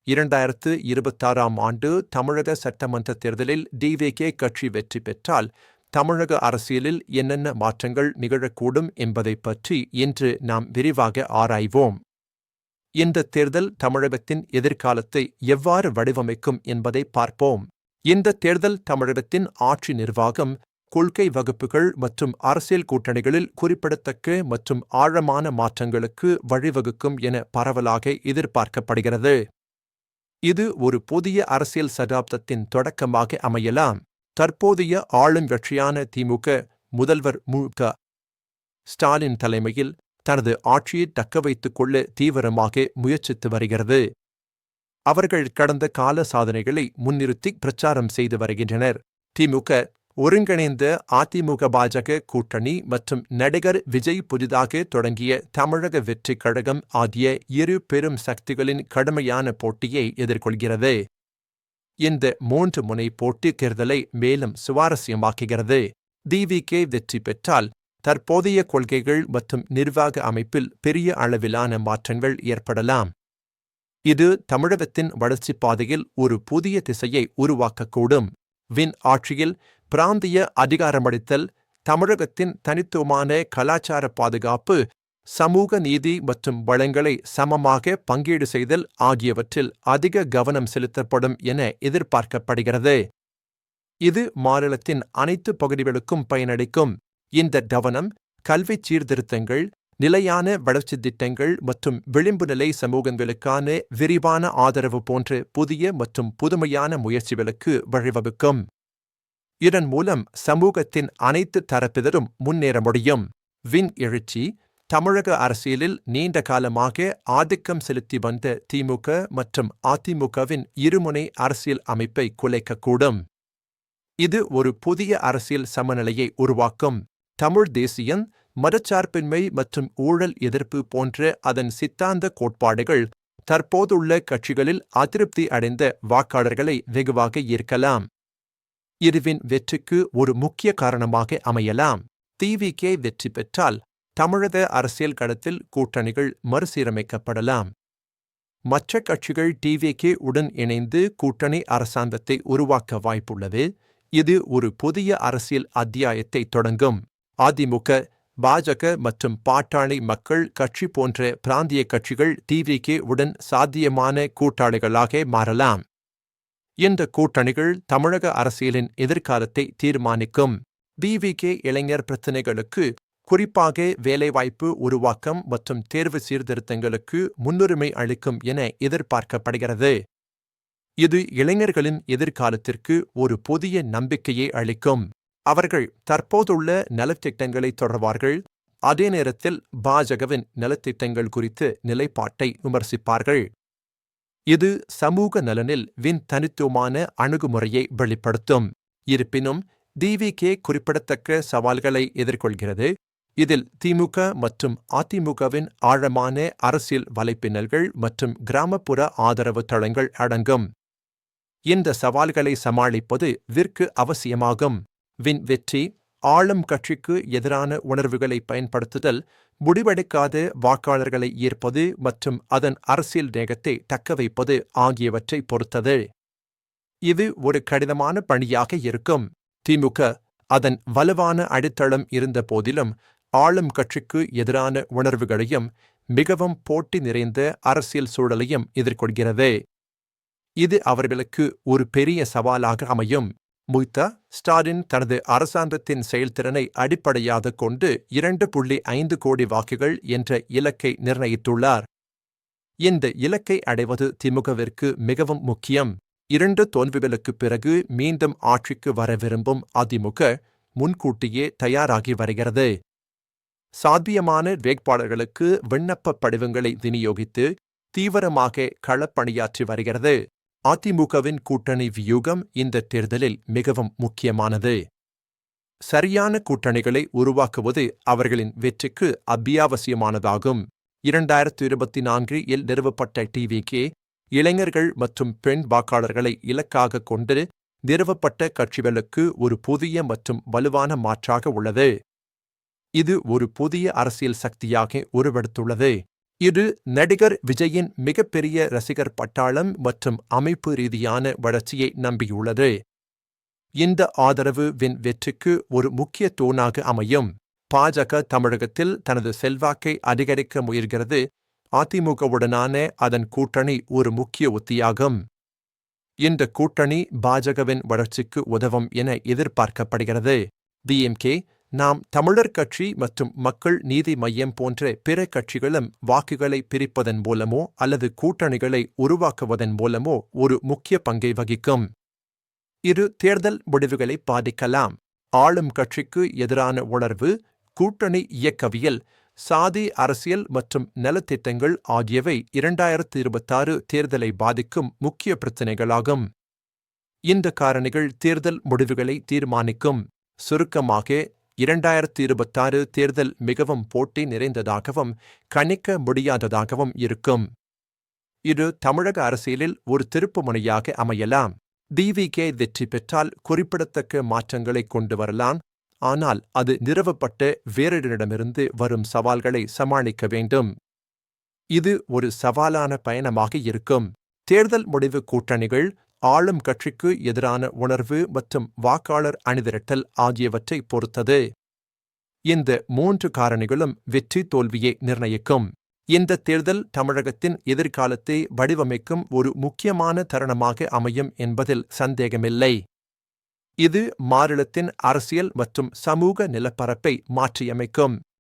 2026ஆம் ஆண்டு தமிழக சட்டமன்ற தேர்தலில் டிவிகே கட்சி வெற்றி பெற்றால் தமிழக அரசியலில் என்னென்ன மாற்றங்கள் நிகழக்கூடும் என்பதை பற்றி இன்று நாம் விரிவாக ஆராய்வோம். இந்த தேர்தல் தமிழகத்தின் எதிர்காலத்தை எவ்வாறு வடிவமைக்கும் என்பதை பார்ப்போம். இந்த தேர்தல் தமிழகத்தின் ஆட்சி நிர்வாகம், கொள்கை வகுப்புகள் மற்றும் அரசியல் கூட்டணிகளில் குறிப்பிடத்தக்க மற்றும் ஆழமான மாற்றங்களுக்கு வழிவகுக்கும் என பரவலாக எதிர்பார்க்கப்படுகிறது. இது ஒரு புதிய அரசியல் சகாப்தத்தின் தொடக்கமாக அமையலாம். தற்போதைய ஆளும் கட்சியான திமுக முதல்வர் மு.க. ஸ்டாலின் தலைமையில் தனது ஆட்சியை தக்கவைத்துக் கொள்ள தீவிரமாக முயற்சித்து வருகிறது. அவர்கள் கடந்த கால சாதனைகளை முன்னிறுத்தி பிரச்சாரம் செய்து வருகின்றனர். திமுக ஒருங்கிணைந்த அதிமுக பாஜக கூட்டணி மற்றும் நடிகர் விஜய் புதிதாக தொடங்கிய தமிழக வெற்றிக் கழகம் ஆகிய இரு பெரும் சக்திகளின் கடுமையான போட்டியை எதிர்கொள்கிறது. இந்த 3 முனை போட்டி தேர்தலை மேலும் சுவாரஸ்யமாக்குகிறது. டிவிகே வெற்றி பெற்றால் தற்போதைய கொள்கைகள் மற்றும் நிர்வாக அமைப்பில் பெரிய அளவிலான மாற்றங்கள் ஏற்படலாம். இது தமிழகத்தின் வளர்ச்சிப் பாதையில் ஒரு புதிய திசையை உருவாக்கக்கூடும். வின் ஆட்சியில் பிராந்திய அதிகாரமளித்தல், தமிழகத்தின் தனித்துவமான கலாச்சார பாதுகாப்பு, சமூக நீதி மற்றும் வளங்களை சமமாக பங்கீடு செய்தல் ஆகியவற்றில் அதிக கவனம் செலுத்தப்படும் என எதிர்பார்க்கப்படுகிறது. இது மாநிலத்தின் அனைத்து பகுதிகளுக்கும் பயனளிக்கும். இந்த கவனம் கல்வி சீர்திருத்தங்கள், நிலையான வளர்ச்சி திட்டங்கள் மற்றும் விளிம்பு நிலை சமூகங்களுக்கான விரிவான ஆதரவு போன்ற புதிய மற்றும் புதுமையான முயற்சிகளுக்கு வழிவகுக்கும். இதன் மூலம் சமூகத்தின் அனைத்து தரப்பினரும் முன்னேற முடியும். வின் எழுச்சி தமிழக அரசியலில் நீண்ட காலமாக ஆதிக்கம் செலுத்தி வந்த திமுக மற்றும் அதிமுகவின் இருமுனை அரசியல் அமைப்பை குலைக்கக்கூடும். இது ஒரு புதிய அரசியல் சமநிலையை உருவாக்கும். தமிழ் தேசியம், மதச்சார்பின்மை மற்றும் ஊழல் எதிர்ப்பு போன்ற அதன் சித்தாந்த கோட்பாடுகள் தற்போதுள்ள கட்சிகளில் அதிருப்தி அடைந்த வாக்காளர்களை வெகுவாக ஈர்க்கலாம். இதுவின் வெற்றிக்கு ஒரு முக்கிய காரணமாக அமையலாம். டிவிகே வெற்றி பெற்றால் தமிழக அரசியல் களத்தில் கூட்டணிகள் மறுசீரமைக்கப்படலாம். மற்ற கட்சிகள் டிவிகே உடன் இணைந்து கூட்டணி அரசாங்கத்தை உருவாக்க வாய்ப்புள்ளது. இது ஒரு புதிய அரசியல் அத்தியாயத்தை தொடங்கும். அதிமுக, பாஜக மற்றும் பாட்டாளி மக்கள் கட்சி போன்ற பிராந்திய கட்சிகள் டிவிகே உடன் சாத்தியமான கூட்டாளிகளாக மாறலாம். இந்த கூட்டணிகள் தமிழக அரசியலின் எதிர்காலத்தை தீர்மானிக்கும். டிவிகே இளைஞர் பிரச்சினைகளுக்கு, குறிப்பாக வேலைவாய்ப்பு உருவாக்கம் மற்றும் தேர்வு சீர்திருத்தங்களுக்கு முன்னுரிமை அளிக்கும் என எதிர்பார்க்கப்படுகிறது. இது இளைஞர்களின் எதிர்காலத்திற்கு ஒரு புதிய நம்பிக்கையை அளிக்கும். அவர்கள் தற்போதுள்ள நலத்திட்டங்களை தொடர்வார்கள். அதே நேரத்தில் பாஜகவின் நலத்திட்டங்கள் குறித்து நிலைப்பாட்டை விமர்சிப்பார்கள். இது சமூக நலனில் வின் தனித்துவமான அணுகுமுறையை வெளிப்படுத்தும். இருப்பினும் டிவிகே குறிப்பிடத்தக்க சவால்களை எதிர்கொள்கிறது. இதில் திமுக மற்றும் அதிமுகவின் ஆழமான அரசியல் வலைப்பின்னல்கள் மற்றும் கிராமப்புற ஆதரவு தளங்கள் அடங்கும். இந்த சவால்களை சமாளிப்பது விற்கு அவசியமாகும். வின் வெற்றி, ஆளும் கட்சிக்கு எதிரான உணர்வுகளை பயன்படுத்துதல், முடிவெடுக்காத வாக்காளர்களை ஈர்ப்பது மற்றும் அதன் அரசியல் வேகத்தை தக்கவைப்பது ஆகியவற்றை பொறுத்தது. இது ஒரு கடினமான பணியாக இருக்கும். திமுக அதன் வலுவான அடித்தளம் இருந்த போதிலும் ஆளும் கட்சிக்கு எதிரான உணர்வுகளையும் மிகவும் போட்டி நிறைந்த அரசியல் சூழலையும் எதிர்கொள்கிறது. இது அவர்களுக்கு ஒரு பெரிய சவாலாக அமையும். மு.க. ஸ்டாலின் தனது அரசாங்கத்தின் செயல்திறனை அடிப்படையாகக் கொண்டு 2.5 கோடி வாக்குகள் என்ற இலக்கை நிர்ணயித்துள்ளார். இந்த இலக்கை அடைவது திமுகவிற்கு மிகவும் முக்கியம். 2 தோல்விகளுக்குப் பிறகு மீண்டும் ஆட்சிக்கு வர விரும்பும் அதிமுக முன்கூட்டியே தயாராகி வருகிறது. சாத்தியமான வேட்பாளர்களுக்கு விண்ணப்ப படிவங்களை விநியோகித்து தீவிரமாக களப்பணியாற்றி வருகிறது. அதிமுகவின் கூட்டணி வியூகம் இந்த தேர்தலில் மிகவும் முக்கியமானது. சரியான கூட்டணிகளை உருவாக்குவது அவர்களின் வெற்றிக்கு அத்தியாவசியமானதாகும். 2024இல் நிறுவப்பட்ட டிவிகே இளைஞர்கள் மற்றும் பெண் வாக்காளர்களை இலக்காக கொண்டு நிறுவப்பட்ட கட்சிகளுக்கு ஒரு புதிய மற்றும் வலுவான மாற்றாக உள்ளது. இது ஒரு புதிய அரசியல் சக்தியாக உருவெடுத்துள்ளது. இது நடிகர் விஜயின் மிகப்பெரிய ரசிகர் பட்டாளம் மற்றும் அமைப்பு ரீதியான வளர்ச்சியை நம்பியுள்ளது. இந்த ஆதரவு வெற்றிக்கு ஒரு முக்கிய தூணாக அமையும். பாஜக தமிழகத்தில் தனது செல்வாக்கை அதிகரிக்க முயல்கிறது. அதிமுகவுடனான அதன் கூட்டணி ஒரு முக்கிய உத்தியாகும். இந்த கூட்டணி பாஜகவின் வளர்ச்சிக்கு உதவும் என எதிர்பார்க்கப்படுகிறது. டிஎம்கே, நாம் தமிழர் கட்சி மற்றும் மக்கள் நீதி மய்யம் போன்ற பிற கட்சிகளும் வாக்குகளை பிரிப்பதன் மூலமோ அல்லது கூட்டணிகளை உருவாக்குவதன் மூலமோ ஒரு முக்கிய பங்கை வகிக்கும். இது தேர்தல் முடிவுகளை பாதிக்கலாம். ஆளும் கட்சிக்கு எதிரான உணர்வு, கூட்டணி இயக்கவியல், சாதி அரசியல் மற்றும் நலத்திட்டங்கள் ஆகியவை 2026 தேர்தலை பாதிக்கும் முக்கிய பிரச்சினைகளாகும். இந்த காரணிகள் தேர்தல் முடிவுகளை தீர்மானிக்கும். சுருக்கமாக, 2026 தேர்தல் மிகவும் போட்டி நிறைந்ததாகவும் கணிக்க முடியாததாகவும் இருக்கும். இது தமிழக அரசியலில் ஒரு திருப்புமுனையாக அமையலாம். டிவிகே வெற்றி பெற்றால் குறிப்பிடத்தக்க மாற்றங்களை கொண்டு வரலாம். ஆனால் அது நிறுவப்பட்ட வேறிடமிருந்து வரும் சவால்களை சமாளிக்க வேண்டும். இது ஒரு சவாலான பயணமாக இருக்கும். தேர்தல் முடிவு கூட்டணிகள், ஆளும் கட்சிக்கு எதிரான உணர்வு மற்றும் வாக்காளர் அணிதிரட்டல் ஆகியவற்றை பொறுத்தது. இந்த 3 காரணிகளும் வெற்றி தோல்வியை நிர்ணயிக்கும். இந்த தேர்தல் தமிழகத்தின் எதிர்காலத்தை வடிவமைக்கும் ஒரு முக்கியமான தருணமாக அமையும் என்பதில் சந்தேகமில்லை. இது மாநிலத்தின் அரசியல் மற்றும் சமூக நிலப்பரப்பை மாற்றியமைக்கும்.